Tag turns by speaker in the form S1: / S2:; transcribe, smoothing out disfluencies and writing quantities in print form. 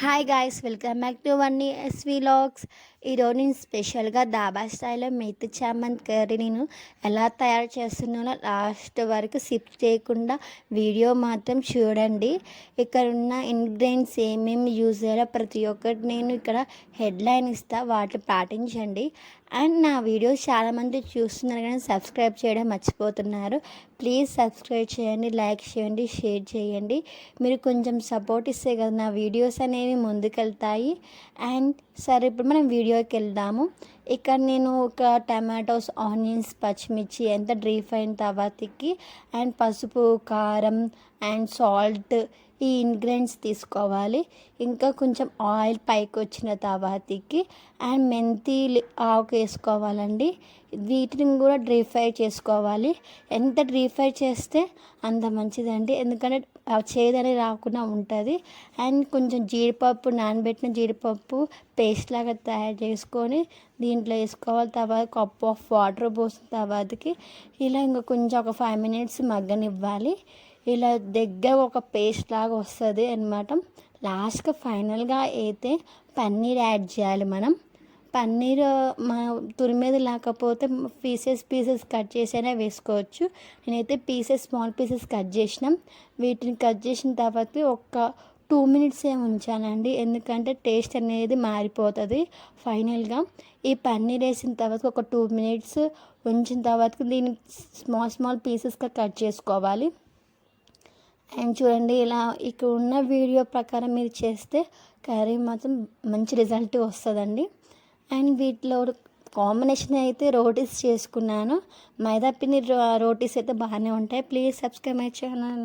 S1: Hi guys, welcome back to వన్నీ SV logs. ఈరోజు నేను స్పెషల్గా దాబా స్టైల్లో మెంతి చామంతి కర్రీ నేను ఎలా తయారు చేస్తున్నానో లాస్ట్ వరకు స్కిప్ చేయకుండా వీడియో మాత్రం చూడండి. ఇక్కడ ఉన్న ఇంగ్రీడియంట్స్ ఏమేమి యూజ్ చేయాలో ప్రతి ఒక్కటి నేను ఇక్కడ హెడ్లైన్ ఇస్తా, వాటిని పాటించండి. అండ్ నా వీడియోస్ చాలామంది చూస్తున్నారు కానీ సబ్స్క్రైబ్ చేయడం మర్చిపోతున్నారు. ప్లీజ్ సబ్స్క్రైబ్ చేయండి, లైక్ చేయండి, షేర్ చేయండి. మీరు కొంచెం సపోర్ట్ ఇస్తే కదా నా వీడియోస్ అనేవి ముందుకెళ్తాయి. అండ్ సరే, ఇప్పుడు మనం వీడియోకి వెళ్దాము. ఇక్కడ నేను ఒక టమాటోస్, ఆనియన్స్, పచ్చిమిర్చి ఎంత డీప్ అయిన తర్వాతకి అండ్ పసుపు, కారం అండ్ సాల్ట్ ఈ ఇంగ్రీడియంట్స్ తీసుకోవాలి. ఇంకా కొంచెం ఆయిల్ పైకి వచ్చిన తర్వాతకి అండ్ మెంతి ఆకు వేసుకోవాలండి. వీటిని కూడా డీప్ ఫ్రై చేసుకోవాలి. ఎంత డీప్ ఫ్రై చేస్తే అంత మంచిదండి, ఎందుకంటే చేదని రాకుండా ఉంటుంది. అండ్ కొంచెం జీడిపప్పు, నానబెట్టిన జీడిపప్పు పేస్ట్ లాగా తయారు చేసుకొని దీంట్లో వేసుకోవాలి. తర్వాత కప్ ఆఫ్ వాటర్ పోసిన తర్వాతకి ఇలా ఇంకా కొంచెం ఒక 5 minutes మగ్గనివ్వాలి. ఇలా దగ్గర ఒక పేస్ట్ లాగా వస్తుంది అన్నమాట. లాస్ట్గా ఫైనల్గా అయితే పన్నీర్ యాడ్ చేయాలి. మనం పన్నీర్ తురిమేది లేకపోతే పీసెస్ కట్ చేసైనా వేసుకోవచ్చు. నేనైతే స్మాల్ పీసెస్ కట్ చేసినాం. వీటిని కట్ చేసిన తర్వాత ఒక 2 minutes ఉంచానండి, ఎందుకంటే టేస్ట్ అనేది మారిపోతుంది. ఫైనల్గా ఈ పన్నీర్ వేసిన తర్వాత ఒక 2 minutes ఉంచిన తర్వాత దీన్ని స్మాల్ పీసెస్గా కట్ చేసుకోవాలి. అండ్ చూడండి, ఇలా ఇక్కడ ఉన్న వీడియో ప్రకారం మీరు చేస్తే కర్రీ మాత్రం మంచి రిజల్ట్ వస్తుందండి. అండ్ వీటిలో కాంబినేషన్ అయితే రోటీస్ చేసుకున్నాను. మైదా పిండి రోటీస్ అయితే బాగానే ఉంటాయి. Please subscribe my channel.